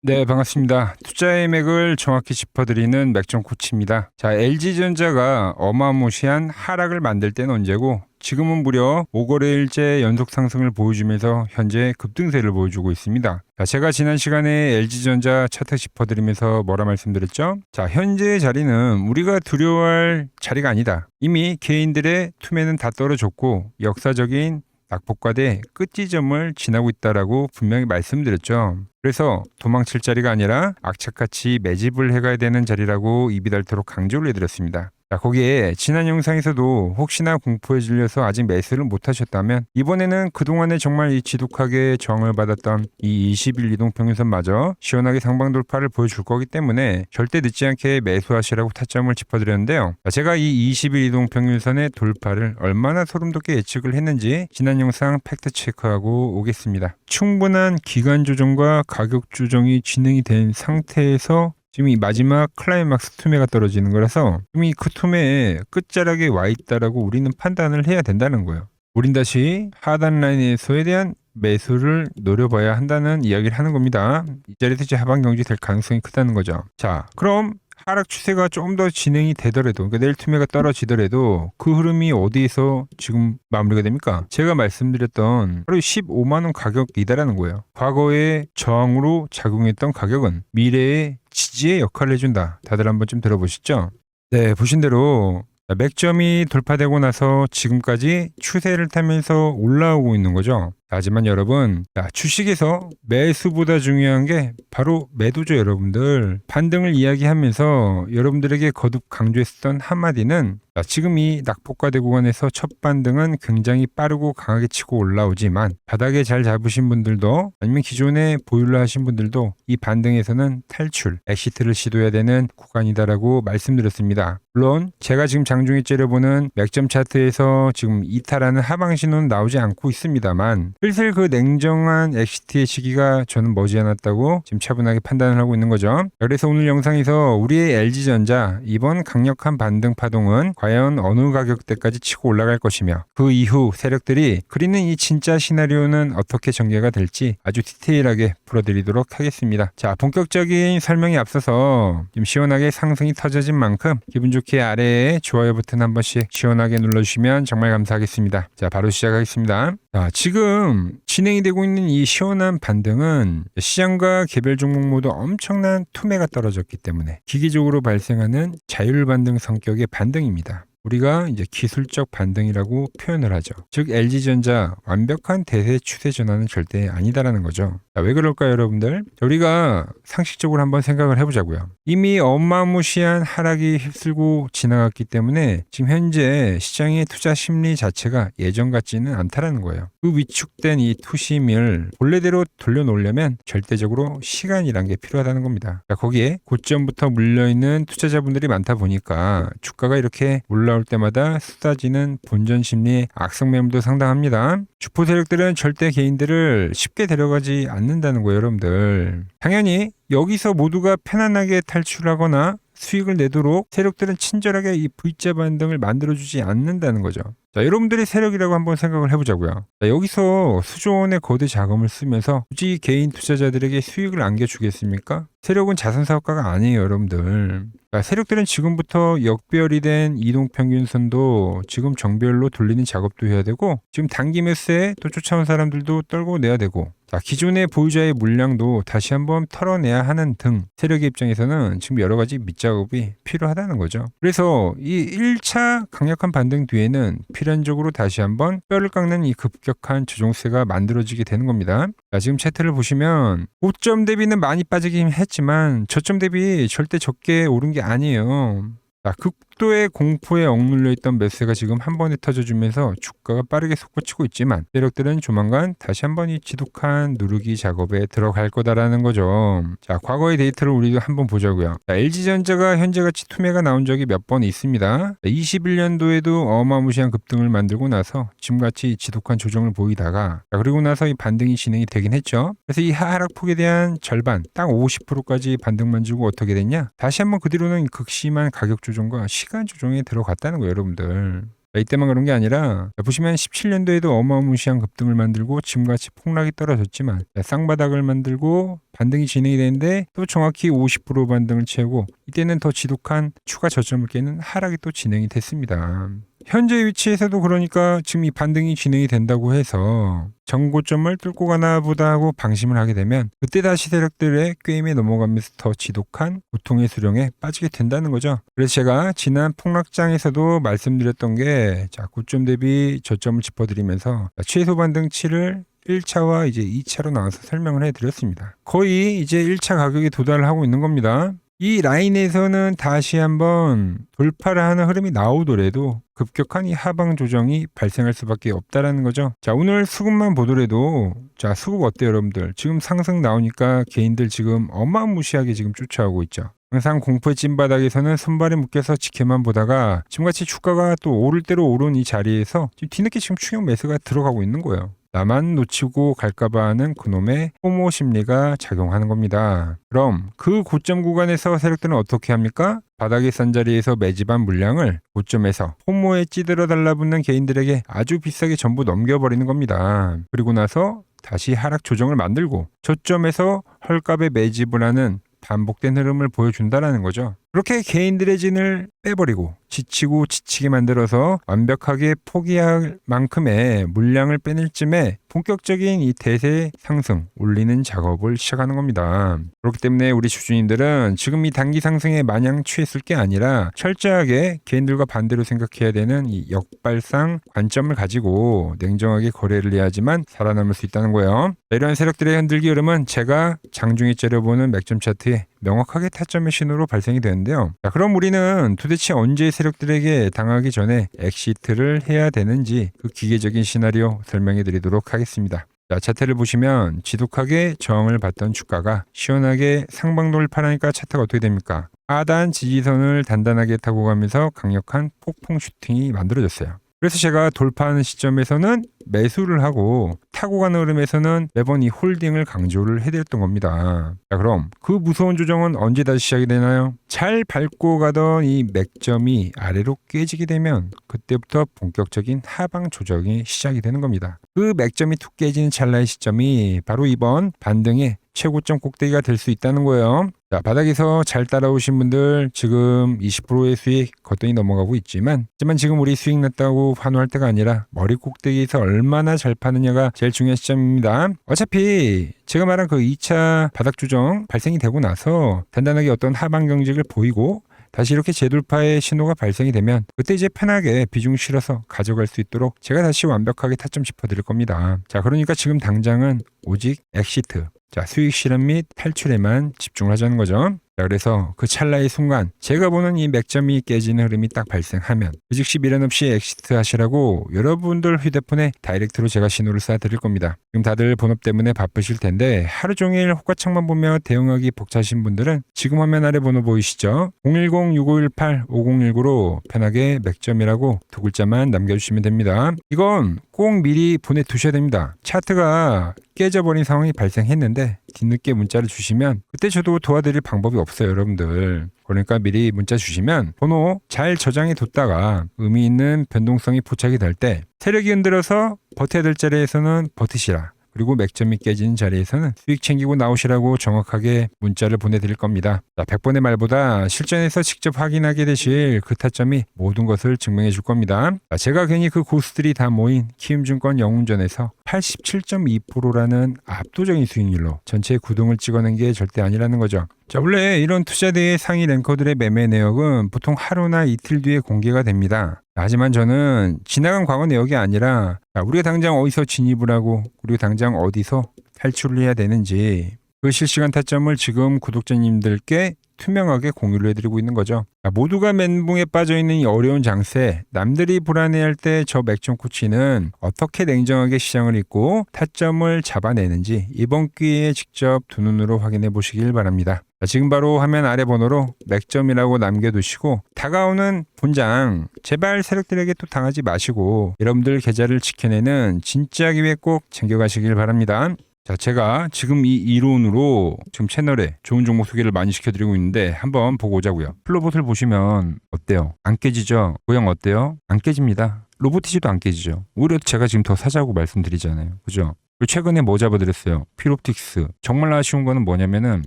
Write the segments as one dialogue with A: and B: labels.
A: 네, 반갑습니다. 투자의 맥을 정확히 짚어드리는 맥점 코치입니다. 자, LG전자가 어마무시한 하락을 만들 때는 언제고 지금은 무려 5거래일째 연속 상승을 보여주면서 현재 급등세를 보여주고 있습니다. 자, 제가 지난 시간에 LG전자 차트 짚어드리면서 뭐라 말씀드렸죠? 자, 현재의 자리는 우리가 두려워할 자리가 아니다. 이미 개인들의 투매는 다 떨어졌고 역사적인 낙폭과대 끝지점을 지나고 있다라고 분명히 말씀드렸죠. 그래서 도망칠 자리가 아니라 악착같이 매집을 해가야 되는 자리라고 입이 닳도록 강조를 해드렸습니다. 자, 거기에 지난 영상에서도 혹시나 공포에 질려서 아직 매수를 못하셨다면 이번에는 그동안에 정말 이 지독하게 저항을 받았던 이 20일 이동평균선마저 시원하게 상방 돌파를 보여줄 거기 때문에 절대 늦지 않게 매수하시라고 타점을 짚어드렸는데요. 자, 제가 이 20일 이동평균선의 돌파를 얼마나 소름 돋게 예측을 했는지 지난 영상 팩트 체크하고 오겠습니다. 충분한 기간 조정과 가격 조정이 진행이 된 상태에서 지금 이 마지막 클라이막스 투매가 떨어지는 거라서 지금 이 그 투매의 끝자락에 와 있다라고 우리는 판단을 해야 된다는 거예요. 우린 다시 하단 라인에서에 대한 매수를 노려봐야 한다는 이야기를 하는 겁니다. 이 자리에서 이제 하방 경직이 될 가능성이 크다는 거죠. 자, 그럼 하락 추세가 조금 더 진행이 되더라도, 그러니까 내일 투매가 떨어지더라도 그 흐름이 어디에서 지금 마무리가 됩니까? 제가 말씀드렸던 바로 15만 원 가격이다라는 거예요. 과거의 저항으로 작용했던 가격은 미래의 지지의 역할을 해준다. 다들 한번 좀 들어보시죠. 네, 보신 대로 맥점이 돌파되고 나서 지금까지 추세를 타면서 올라오고 있는 거죠. 하지만 여러분, 주식에서 매수보다 중요한 게 바로 매도죠, 여러분들. 반등을 이야기하면서 여러분들에게 거듭 강조했던 한마디는 지금 이 낙폭과대 구간에서 첫 반등은 굉장히 빠르고 강하게 치고 올라오지만 바닥에 잘 잡으신 분들도 아니면 기존에 보유를 하신 분들도 이 반등에서는 탈출, 엑시트를 시도해야 되는 구간이다라고 말씀드렸습니다. 물론 제가 지금 장중에 째려보는 맥점 차트에서 지금 이탈하는 하방 신호는 나오지 않고 있습니다만 슬슬 그 냉정한 엑시트의 시기가 저는 머지않았다고 지금 차분하게 판단을 하고 있는 거죠. 그래서 오늘 영상에서 우리의 LG전자 이번 강력한 반등 파동은 과연 어느 가격대까지 치고 올라갈 것이며 그 이후 세력들이 그리는 이 진짜 시나리오는 어떻게 전개가 될지 아주 디테일하게 풀어드리도록 하겠습니다. 자, 본격적인 설명에 앞서서 좀 시원하게 상승이 터져진 만큼 기분 좋게 아래에 좋아요 버튼 한 번씩 시원하게 눌러주시면 정말 감사하겠습니다. 자, 바로 시작하겠습니다. 자, 지금 진행이 되고 있는 이 시원한 반등은 시장과 개별 종목 모두 엄청난 투매가 떨어졌기 때문에 기기적으로 발생하는 자율 반등 성격의 반등입니다. 우리가 이제 기술적 반등이라고 표현을 하죠. 즉 LG전자 완벽한 대세 추세 전환은 절대 아니다라는 거죠. 자, 왜 그럴까요, 여러분들? 우리가 상식적으로 한번 생각을 해보자고요. 이미 어마무시한 하락이 휩쓸고 지나갔기 때문에 지금 현재 시장의 투자 심리 자체가 예전 같지는 않다라는 거예요. 그 위축된 이 투심을 본래대로 돌려놓으려면 절대적으로 시간이란 게 필요하다는 겁니다. 자, 거기에 고점부터 물려있는 투자자분들이 많다 보니까 주가가 이렇게 올라올 때마다 쏟아지는 본전 심리의 악성 매물도 상당합니다. 주포 세력들은 절대 개인들을 쉽게 데려가지 않는다는 거예요, 여러분들. 당연히 여기서 모두가 편안하게 탈출하거나 수익을 내도록 세력들은 친절하게 이 V자 반등을 만들어주지 않는다는 거죠. 자, 여러분들의 세력이라고 한번 생각을 해보자고요. 자, 여기서 수조 원의 거대 자금을 쓰면서 굳이 개인 투자자들에게 수익을 안겨주겠습니까? 세력은 자선사업가가 아니에요, 여러분들. 자, 세력들은 지금부터 역별이 된 이동평균선도 지금 정별로 돌리는 작업도 해야 되고 지금 단기 매수에 또 쫓아온 사람들도 떨고 내야 되고 자, 기존의 보유자의 물량도 다시 한번 털어내야 하는 등 세력의 입장에서는 지금 여러 가지 밑작업이 필요하다는 거죠. 그래서 이 1차 강력한 반등 뒤에는 필연적으로 다시 한번 뼈를 깎는 이 급격한 조정세가 만들어지게 되는 겁니다. 자, 지금 차트를 보시면 고점 대비는 많이 빠지긴 했지만 저점 대비 절대 적게 오른 게 아니에요. 자, 극도의 공포에 억눌려 있던 매수세가 지금 한 번에 터져주면서 주가가 빠르게 솟구치고 있지만 세력들은 조만간 다시 한번 이 지독한 누르기 작업에 들어갈 거다라는 거죠. 자, 과거의 데이터를 우리도 한번 보자고요. 자, LG전자가 현재같이 투매가 나온 적이 몇 번 있습니다. 21년도에도 어마무시한 급등을 만들고 나서 지금같이 지독한 조정을 보이다가 그리고 나서 이 반등이 진행이 되긴 했죠. 그래서 이 하락폭에 대한 절반, 딱 50%까지 반등만 주고 어떻게 됐냐? 다시 한번 그 뒤로는 극심한 가격 조정과 시간 조정에 들어갔다는 거예요, 여러분들. 이때만 그런 게 아니라 보시면 17년도에도 어마무시한 급등을 만들고 지금같이 폭락이 떨어졌지만 쌍바닥을 만들고 반등이 진행이 되는데 또 정확히 50% 반등을 채우고 이때는 더 지독한 추가 저점을 깨는 하락이 또 진행이 됐습니다. 현재 위치에서도 그러니까 지금 이 반등이 진행이 된다고 해서 전고점을 뚫고 가나 보다 하고 방심을 하게 되면 그때 다시 세력들의 꾀임에 넘어가면서 더 지독한 고통의 수령에 빠지게 된다는 거죠. 그래서 제가 지난 폭락장에서도 말씀드렸던 게 고점 대비 저점을 짚어드리면서 최소 반등치를 1차와 이제 2차로 나눠서 설명을 해드렸습니다. 거의 이제 1차 가격에 도달을 하고 있는 겁니다. 이 라인에서는 다시 한번 돌파를 하는 흐름이 나오더라도 급격한 이 하방 조정이 발생할 수밖에 없다라는 거죠. 자, 오늘 수급만 보더라도 수급 어때요, 여러분들? 지금 상승 나오니까 개인들 지금 어마무시하게 지금 쫓아오고 있죠. 항상 공포의 찐바닥에서는 손발에 묶여서 지켜만 보다가 지금같이 주가가 또 오를 대로 오른 이 자리에서 뒤늦게 지금 충격 매수가 들어가고 있는 거예요. 나만 놓치고 갈까봐 하는 그놈의 포모 심리가 작용하는 겁니다. 그럼 그 고점 구간에서 세력들은 어떻게 합니까? 바닥에 싼 자리에서 매집한 물량을 고점에서 포모에 찌들어 달라붙는 개인들에게 아주 비싸게 전부 넘겨버리는 겁니다. 그리고 나서 다시 하락 조정을 만들고 저점에서 헐값에 매집을 하는 반복된 흐름을 보여준다라는 거죠. 그렇게 개인들의 진을 빼버리고 지치고 지치게 만들어서 완벽하게 포기할 만큼의 물량을 빼낼 쯤에 본격적인 이 대세 상승 올리는 작업을 시작하는 겁니다. 그렇기 때문에 우리 주주님들은 지금 이 단기 상승에 마냥 취했을 게 아니라 철저하게 개인들과 반대로 생각해야 되는 이 역발상 관점을 가지고 냉정하게 거래를 해야지만 살아남을 수 있다는 거예요. 이러한 세력들의 흔들기 흐름은 제가 장중에 째려보는 맥점 차트에 명확하게 타점의 신호로 발생이 되는데요. 그럼 우리는 도대체 언제 세력들에게 당하기 전에 엑시트를 해야 되는지 그 기계적인 시나리오 설명해 드리도록 하겠습니다. 차트를 보시면 지독하게 저항을 받던 주가가 시원하게 상방 돌파하니까 차트가 어떻게 됩니까? 하단 지지선을 단단하게 타고 가면서 강력한 폭풍 슈팅이 만들어졌어요. 그래서 제가 돌파하는 시점에서는 매수를 하고 타고 가는 흐름에서는 매번 이 홀딩을 강조를 해드렸던 겁니다. 자, 그럼 그 무서운 조정은 언제 다시 시작이 되나요? 잘 밟고 가던 이 맥점이 아래로 깨지게 되면 그때부터 본격적인 하방 조정이 시작이 되는 겁니다. 그 맥점이 툭 깨지는 찰나의 시점이 바로 이번 반등의 최고점 꼭대기가 될 수 있다는 거예요. 자, 바닥에서 잘 따라오신 분들 지금 20%의 수익 거뜬히 넘어가고 있지만 지금 우리 수익 났다고 환호할 때가 아니라 머리 꼭대기에서 얼마나 잘 파느냐가 제일 중요한 시점입니다. 어차피 제가 말한 그 2차 바닥 조정 발생이 되고 나서 단단하게 어떤 하방 경직을 보이고 다시 이렇게 재돌파의 신호가 발생이 되면 그때 이제 편하게 비중 실어서 가져갈 수 있도록 제가 다시 완벽하게 타점 짚어드릴 겁니다. 자, 그러니까 지금 당장은 오직 엑시트, 수익 실현 및 탈출에만 집중을 하자는 거죠. 자, 그래서 그 찰나의 순간 제가 보는 이 맥점이 깨지는 흐름이 딱 발생하면 그 즉시 미련 없이 엑시트 하시라고 여러분들 휴대폰에 다이렉트로 제가 신호를 쏴드릴 겁니다. 지금 다들 본업 때문에 바쁘실 텐데 하루 종일 호가창만 보며 대응하기 벅차신 분들은 지금 화면 아래 번호 보이시죠? 010-6518-5019로 편하게 맥점이라고 두 글자만 남겨주시면 됩니다. 이건 꼭 미리 보내두셔야 됩니다. 차트가 깨져버린 상황이 발생했는데 뒤늦게 문자를 주시면 그때 저도 도와드릴 방법이 없어요, 여러분들. 그러니까 미리 문자 주시면 번호 잘 저장해 뒀다가 의미 있는 변동성이 포착이 될 때 세력이 흔들어서 버텨야 될 자리에서는 버티시라. 그리고 맥점이 깨지는 자리에서는 수익 챙기고 나오시라고 정확하게 문자를 보내드릴 겁니다. 100번의 말보다 실전에서 직접 확인하게 되실 그 타점이 모든 것을 증명해 줄 겁니다. 제가 괜히 그 고수들이 다 모인 키움증권 영웅전에서 87.2%라는 압도적인 수익률로 전체 구동을 찍어낸 게 절대 아니라는 거죠. 자, 원래 이런 투자대의 상위 랭커들의 매매 내역은 보통 하루나 이틀 뒤에 공개가 됩니다. 하지만 저는 지나간 과거 내역이 아니라 우리가 당장 어디서 진입을 하고 우리가 당장 어디서 탈출을 해야 되는지 그 실시간 타점을 지금 구독자님들께 투명하게 공유를 해드리고 있는 거죠. 모두가 멘붕에 빠져있는 이 어려운 장세, 남들이 불안해할 때 저 맥점 코치는 어떻게 냉정하게 시장을 읽고 타점을 잡아내는지 이번 기회에 직접 두 눈으로 확인해 보시길 바랍니다. 지금 바로 화면 아래 번호로 맥점이라고 남겨두시고 다가오는 본장 제발 세력들에게 또 당하지 마시고 여러분들 계좌를 지켜내는 진짜 기회 꼭 챙겨가시길 바랍니다. 자, 제가 지금 이 이론으로 지금 채널에 좋은 종목 소개를 많이 시켜드리고 있는데 한번 보고 오자고요. 플로봇을 보시면 어때요? 안 깨지죠? 모양 어때요? 안 깨집니다. 로보티지도 안 깨지죠. 오히려 제가 지금 더 사자고 말씀드리잖아요. 그죠? 그리고 최근에 뭐 잡아드렸어요? 피롭틱스. 정말 아쉬운 거는 뭐냐면은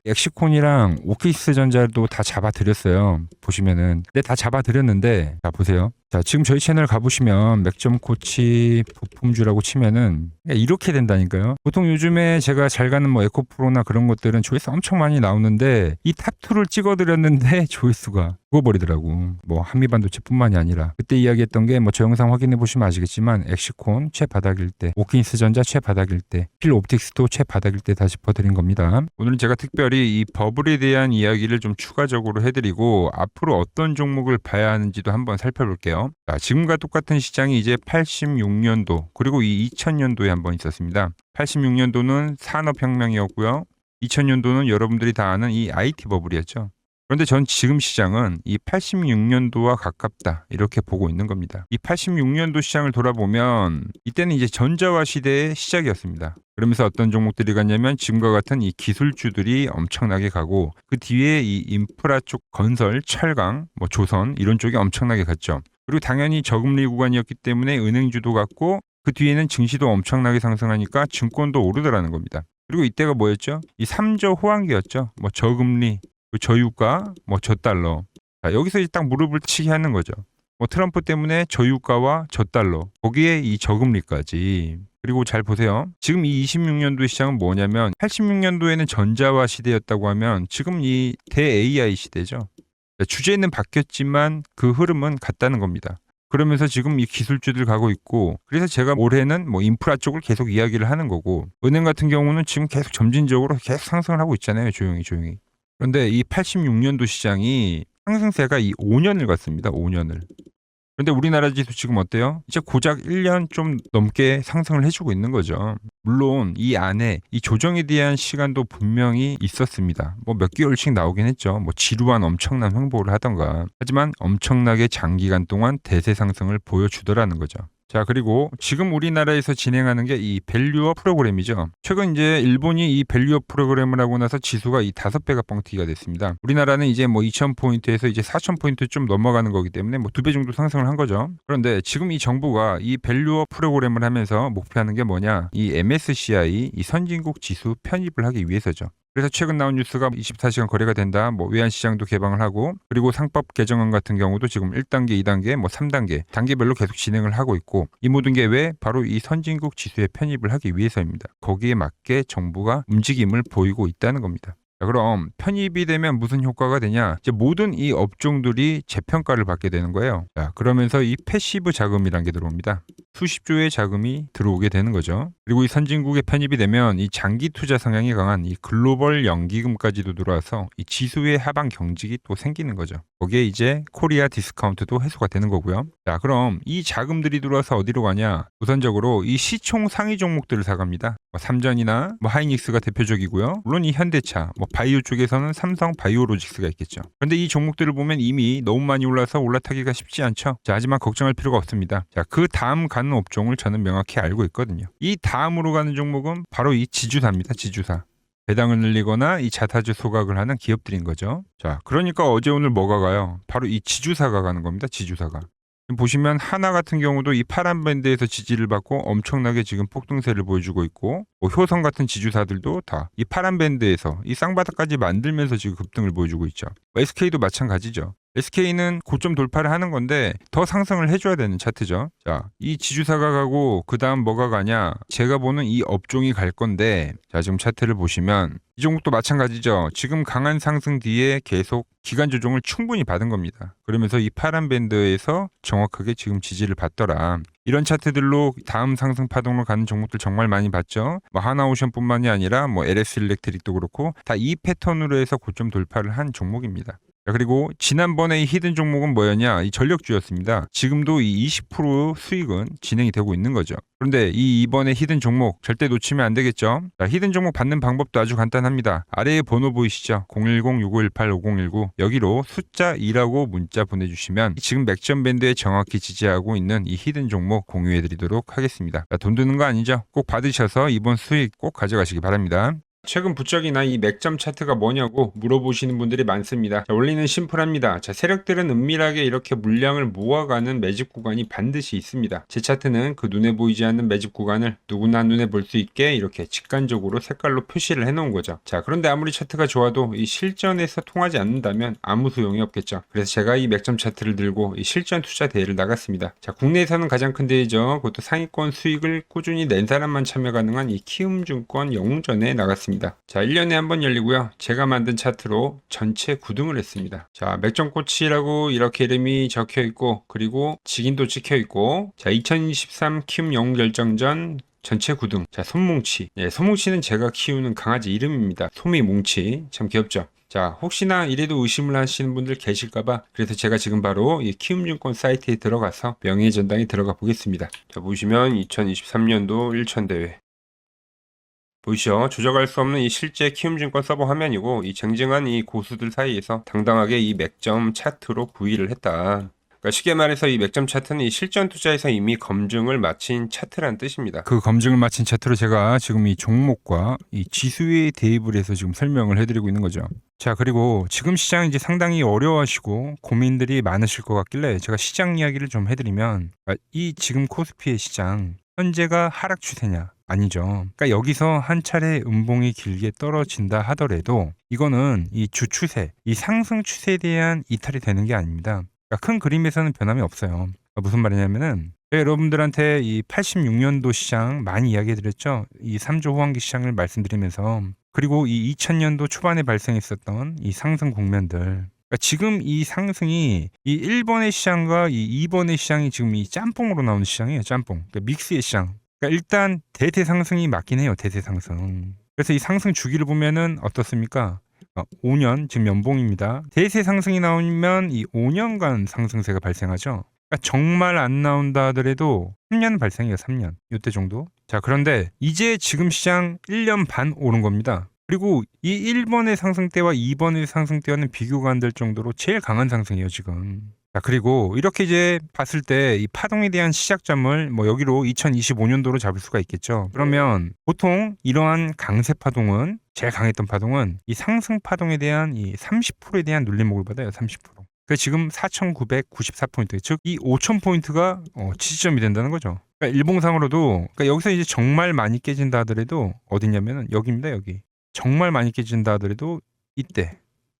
A: 엑시콘이랑 오키스 전자도 다 잡아드렸어요. 보시면은. 근데 다 잡아드렸는데 자 보세요. 자 지금 저희 채널 가보시면 맥점코치 부품주라고 치면은 이렇게 된다니까요. 보통 요즘에 제가 잘 가는 뭐 에코프로나 그런 것들은 조회수 엄청 많이 나오는데 이 탑2를 찍어드렸는데 조회수가 죽어버리더라고. 뭐 한미반도체뿐만이 아니라 그때 이야기했던 게 뭐 저 영상 확인해 보시면 아시겠지만 엑시콘 최바닥일 때, 오킨스 전자 최바닥일 때, 필옵틱스도 최바닥일 때 다 짚어드린 겁니다. 오늘은 제가 특별히 이 버블에 대한 이야기를 좀 추가적으로 해드리고 앞으로 어떤 종목을 봐야 하는지도 한번 살펴볼게요. 자, 지금과 똑같은 시장이 이제 86년도 그리고 이 2000년도에 한번 있었습니다. 86년도는 산업혁명이었고요. 2000년도는 여러분들이 다 아는 이 IT 버블이었죠. 그런데 전 지금 시장은 이 86년도와 가깝다 이렇게 보고 있는 겁니다. 이 86년도 시장을 돌아보면 이때는 이제 전자화 시대의 시작이었습니다. 그러면서 어떤 종목들이 갔냐면 지금과 같은 이 기술주들이 엄청나게 가고 그 뒤에 이 인프라 쪽 건설, 철강, 뭐 조선 이런 쪽이 엄청나게 갔죠. 그리고 당연히 저금리 구간이었기 때문에 은행주도 갔고 그 뒤에는 증시도 엄청나게 상승하니까 증권도 오르더라는 겁니다. 그리고 이때가 뭐였죠? 이 3조 호황기였죠. 뭐 저금리, 저유가, 뭐 저달러. 자, 여기서 이제 딱 무릎을 치게 하는 거죠. 뭐 트럼프 때문에 저유가와 저달러, 거기에 이 저금리까지. 그리고 잘 보세요. 지금 이 26년도 시장은 뭐냐면 86년도에는 전자화 시대였다고 하면 지금 이 대 AI 시대죠. 주제는 바뀌었지만 그 흐름은 같다는 겁니다. 그러면서 지금 이 기술주들 가고 있고 그래서 제가 올해는 뭐 인프라 쪽을 계속 이야기를 하는 거고 은행 같은 경우는 지금 계속 점진적으로 계속 상승을 하고 있잖아요. 조용히. 그런데 이 86년도 시장이 상승세가 이 5년을 갔습니다. 5년을. 그런데 우리나라 지수 지금 어때요? 이제 고작 1년 좀 넘게 상승을 해주고 있는 거죠. 물론 이 안에 이 조정에 대한 시간도 분명히 있었습니다. 뭐 몇 개월씩 나오긴 했죠. 뭐 지루한 엄청난 횡보를 하던가. 하지만 엄청나게 장기간 동안 대세 상승을 보여주더라는 거죠. 자, 그리고 지금 우리나라에서 진행하는 게 이 밸류업 프로그램이죠. 최근 이제 일본이 이 밸류업 프로그램을 하고 나서 지수가 이 5배가 뻥튀기가 됐습니다. 우리나라는 이제 뭐 2000포인트에서 이제 4000포인트 좀 넘어가는 거기 때문에 뭐 2배 정도 상승을 한 거죠. 그런데 지금 이 정부가 이 밸류업 프로그램을 하면서 목표하는 게 뭐냐? 이 MSCI 이 선진국 지수 편입을 하기 위해서죠. 그래서 최근 나온 뉴스가 24시간 거래가 된다. 뭐 외환시장도 개방을 하고 그리고 상법 개정안 같은 경우도 지금 1단계, 2단계, 뭐 3단계 단계별로 계속 진행을 하고 있고 이 모든 게 왜? 바로 이 선진국 지수에 편입을 하기 위해서입니다. 거기에 맞게 정부가 움직임을 보이고 있다는 겁니다. 자, 그럼 편입이 되면 무슨 효과가 되냐? 이제 모든 이 업종들이 재평가를 받게 되는 거예요. 자, 그러면서 이 패시브 자금이란 게 들어옵니다. 수십조의 자금이 들어오게 되는 거죠. 그리고 이 선진국에 편입이 되면 이 장기 투자 성향이 강한 이 글로벌 연기금까지도 들어와서 이 지수의 하방 경직이 또 생기는 거죠. 거기에 이제 코리아 디스카운트도 해소가 되는 거고요. 자, 그럼 이 자금들이 들어와서 어디로 가냐? 우선적으로 이 시총 상위 종목들을 사갑니다. 뭐 삼전이나 뭐 하이닉스가 대표적이고요. 물론 이 현대차, 뭐 바이오 쪽에서는 삼성 바이오로직스가 있겠죠. 그런데 이 종목들을 보면 이미 너무 많이 올라서 올라타기가 쉽지 않죠. 자, 하지만 걱정할 필요가 없습니다. 자, 그 다음 가는 업종을 저는 명확히 알고 있거든요. 이 다음으로 가는 종목은 바로 이 지주사입니다. 지주사. 배당을 늘리거나 이 자사주 소각을 하는 기업들인 거죠. 자, 그러니까 어제 오늘 뭐가 가요? 바로 이 지주사가 가는 겁니다. 지주사가. 보시면 하나 같은 경우도 이 파란 밴드에서 지지를 받고 엄청나게 지금 폭등세를 보여주고 있고 뭐 효성 같은 지주사들도 다 이 파란 밴드에서 이 쌍바닥까지 만들면서 지금 급등을 보여주고 있죠. SK도 마찬가지죠. SK는 고점 돌파를 하는 건데 더 상승을 해줘야 되는 차트죠. 자, 이 지주사가 가고 그 다음 뭐가 가냐? 제가 보는 이 업종이 갈 건데 자, 지금 차트를 보시면 이 종목도 마찬가지죠. 지금 강한 상승 뒤에 계속 기간 조정을 충분히 받은 겁니다. 그러면서 이 파란 밴드에서 정확하게 지금 지지를 받더라. 이런 차트들로 다음 상승 파동으로 가는 종목들 정말 많이 봤죠. 뭐 하나오션뿐만이 아니라 뭐 LS 일렉트릭도 그렇고 다 이 패턴으로 해서 고점 돌파를 한 종목입니다. 자, 그리고 지난번에 이 히든 종목은 뭐였냐? 이 전력주였습니다. 지금도 이 20% 수익은 진행이 되고 있는 거죠. 그런데 이번에 히든 종목 절대 놓치면 안 되겠죠? 자, 히든 종목 받는 방법도 아주 간단합니다. 아래에 번호 보이시죠? 010-6518-5019 여기로 숫자 2라고 문자 보내주시면 지금 맥점 밴드에 정확히 지지하고 있는 이 히든 종목 공유해드리도록 하겠습니다. 자, 돈 드는 거 아니죠? 꼭 받으셔서 이번 수익 꼭 가져가시기 바랍니다. 최근 부적이나 이 맥점 차트가 뭐냐고 물어보시는 분들이 많습니다. 자, 원리는 심플합니다. 자, 세력들은 은밀하게 이렇게 물량을 모아가는 매집 구간이 반드시 있습니다. 제 차트는 그 눈에 보이지 않는 매집 구간을 누구나 눈에 볼 수 있게 이렇게 직관적으로 색깔로 표시를 해놓은 거죠. 자, 그런데 아무리 차트가 좋아도 이 실전에서 통하지 않는다면 아무 소용이 없겠죠. 그래서 제가 이 맥점 차트를 들고 이 실전 투자 대회를 나갔습니다. 자, 국내에서는 가장 큰 대회죠. 그것도 상위권 수익을 꾸준히 낸 사람만 참여 가능한 이 키움증권 영웅전에 나갔습니다. 자, 1년에 한 번 열리고요. 제가 만든 차트로 전체 9등을 했습니다. 자, 맥점코치라고 이렇게 이름이 적혀 있고, 그리고 직인도 찍혀 있고, 자, 2023 키움 영웅 결정전 전체 9등. 자, 솜뭉치. 네, 솜뭉치는 제가 키우는 강아지 이름입니다. 솜이뭉치. 참 귀엽죠? 자, 혹시나 이래도 의심을 하시는 분들 계실까봐 그래서 제가 지금 바로 이 키움증권 사이트에 들어가서 명예의 전당에 들어가 보겠습니다. 자, 보시면 2023년도 1천대회 보이시죠? 조작할 수 없는 이 실제 키움증권 서버 화면이고 이 쟁쟁한 이 고수들 사이에서 당당하게 이 맥점 차트로 구의를 했다. 그러니까 쉽게 말해서 이 맥점 차트는 이 실전 투자에서 이미 검증을 마친 차트란 뜻입니다. 그 검증을 마친 차트로 제가 지금 이 종목과 이 지수에 대입을 해서 지금 설명을 해드리고 있는 거죠. 자, 그리고 지금 시장 이제 상당히 어려워하시고 고민들이 많으실 것 같길래 제가 시장 이야기를 좀 해드리면 이 지금 코스피의 시장 현재가 하락 추세냐? 아니죠. 그러니까 여기서 한 차례 음봉이 길게 떨어진다 하더라도 이거는 이 주추세, 이 상승 추세에 대한 이탈이 되는 게 아닙니다. 그러니까 큰 그림에서는 변함이 없어요. 그러니까 무슨 말이냐면은 여러분들한테 이 86년도 시장 많이 이야기 드렸죠. 이 3조 호황기 시장을 말씀드리면서 그리고 이 2000년도 초반에 발생했었던 이 상승 국면들 그러니까 지금 이 상승이 이 1번의 시장과 이 2번의 시장이 지금 이 짬뽕으로 나오는 시장이에요. 짬뽕. 그러니까 믹스의 시장. 그러니까 일단 대세 상승이 맞긴 해요. 대세 상승. 그래서 이 상승 주기를 보면은 어떻습니까? 5년 지금 연봉입니다. 대세 상승이 나오면 이 5년간 상승세가 발생하죠. 그러니까 정말 안 나온다 하더라도 3년 발생해요. 3년. 이때 정도. 자, 그런데 이제 지금 시장 1년 반 오른 겁니다. 그리고 이 1번의 상승 때와 2번의 상승 때와는 비교가 안 될 정도로 제일 강한 상승이에요, 지금. 자, 그리고 이렇게 이제 봤을 때 이 파동에 대한 시작점을 뭐 여기로 2025년도로 잡을 수가 있겠죠. 그러면 보통 이러한 강세 파동은 제일 강했던 파동은 이 상승 파동에 대한 이 30%에 대한 눌림목을 받아요. 30%. 그 지금 4,994포인트, 즉 이 5,000포인트가 지지점이 된다는 거죠. 그러니까 일봉상으로도 그러니까 여기서 이제 정말 많이 깨진다 하더라도 어디냐면은 여기입니다. 여기. 정말 많이 깨진다 하더라도 이때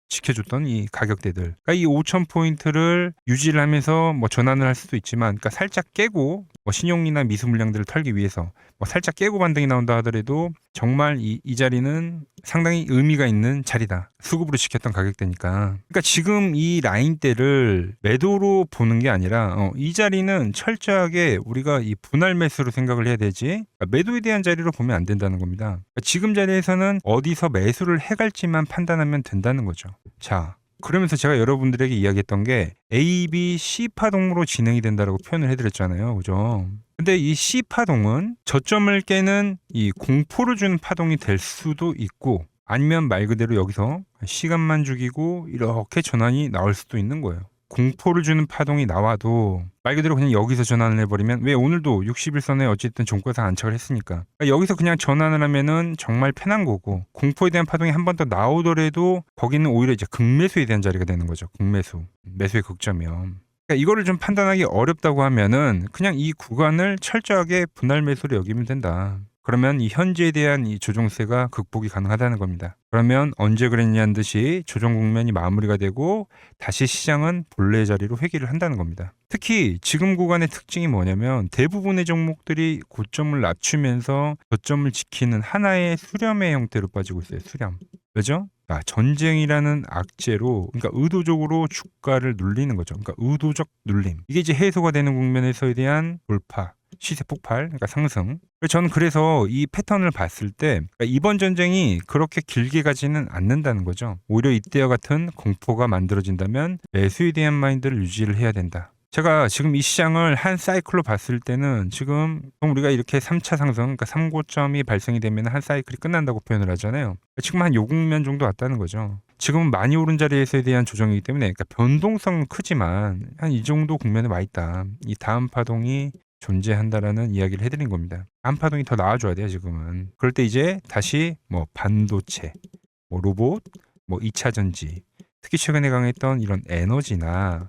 A: 지켜줬던 이 가격대들. 그러니까 이 5,000포인트를 유지를 하면서 뭐 전환을 할 수도 있지만, 그러니까 살짝 깨고 뭐 신용이나 미수 물량들을 털기 위해서 뭐 살짝 깨고 반등이 나온다 하더라도 정말 이 자리는 상당히 의미가 있는 자리다. 수급으로 지켰던 가격대니까. 그러니까 지금 이 라인대를 매도로 보는 게 아니라 이 자리는 철저하게 우리가 이 분할 매수로 생각을 해야 되지 그러니까 매도에 대한 자리로 보면 안 된다는 겁니다. 그러니까 지금 자리에서는 어디서 매수를 해갈지만 판단하면 된다는 거죠. 자, 그러면서 제가 여러분들에게 이야기했던 게 A, B, C 파동으로 진행이 된다라고 표현을 해드렸잖아요. 그죠? 근데 이 C 파동은 저점을 깨는 이 공포를 주는 파동이 될 수도 있고 아니면 말 그대로 여기서 시간만 죽이고 이렇게 전환이 나올 수도 있는 거예요. 공포를 주는 파동이 나와도 말 그대로 그냥 여기서 전환을 해버리면 왜 오늘도 60일선에 어쨌든 종가상 안착을 했으니까 그러니까 여기서 그냥 전환을 하면은 정말 편한 거고 공포에 대한 파동이 한 번 더 나오더라도 거기는 오히려 이제 극매수에 대한 자리가 되는 거죠. 극매수. 매수의 극점이요. 그러니까 이거를 좀 판단하기 어렵다고 하면은 그냥 이 구간을 철저하게 분할 매수로 여기면 된다. 그러면 이 현재에 대한 이 조정세가 극복이 가능하다는 겁니다. 그러면 언제 그랬냐는 듯이 조정 국면이 마무리가 되고 다시 시장은 본래 자리로 회귀를 한다는 겁니다. 특히 지금 구간의 특징이 뭐냐면 대부분의 종목들이 고점을 낮추면서 저점을 지키는 하나의 수렴의 형태로 빠지고 있어요. 수렴. 왜죠? 전쟁이라는 악재로 그러니까 의도적으로 주가를 눌리는 거죠. 그러니까 의도적 눌림. 이게 이제 해소가 되는 국면에서에 대한 돌파. 시세 폭발, 그러니까 상승. 저는 그래서 이 패턴을 봤을 때 그러니까 이번 전쟁이 그렇게 길게 가지는 않는다는 거죠. 오히려 이때와 같은 공포가 만들어진다면 매수에 대한 마인드를 유지를 해야 된다. 제가 지금 이 시장을 한 사이클로 봤을 때는 지금 우리가 이렇게 3차 상승, 그러니까 3고점이 발생이 되면 한 사이클이 끝난다고 표현을 하잖아요. 지금 한 요 국면 정도 왔다는 거죠. 지금은 많이 오른 자리에서에 대한 조정이기 때문에 그러니까 변동성은 크지만 한 이 정도 국면에 와 있다. 이 다음 파동이 존재한다라는 이야기를 해드린 겁니다. 다음 파동이 더 나와줘야 돼요, 지금은. 그럴 때 이제 다시 뭐 반도체, 뭐 로봇, 뭐 2차 전지, 특히 최근에 강했던 이런 에너지나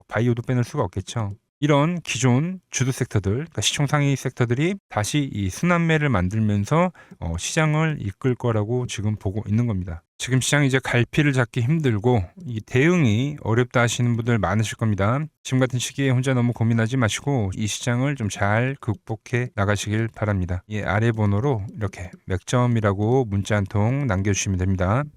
A: 바이오도 빼놓을 수가 없겠죠. 이런 기존 주도 섹터들, 그러니까 시총 상위 섹터들이 다시 이 순환매를 만들면서 시장을 이끌 거라고 지금 보고 있는 겁니다. 지금 시장 이제 갈피를 잡기 힘들고 이 대응이 어렵다 하시는 분들 많으실 겁니다. 지금 같은 시기에 혼자 너무 고민하지 마시고 이 시장을 좀 잘 극복해 나가시길 바랍니다. 이 아래 번호로 이렇게 맥점이라고 문자 한 통 남겨주시면 됩니다.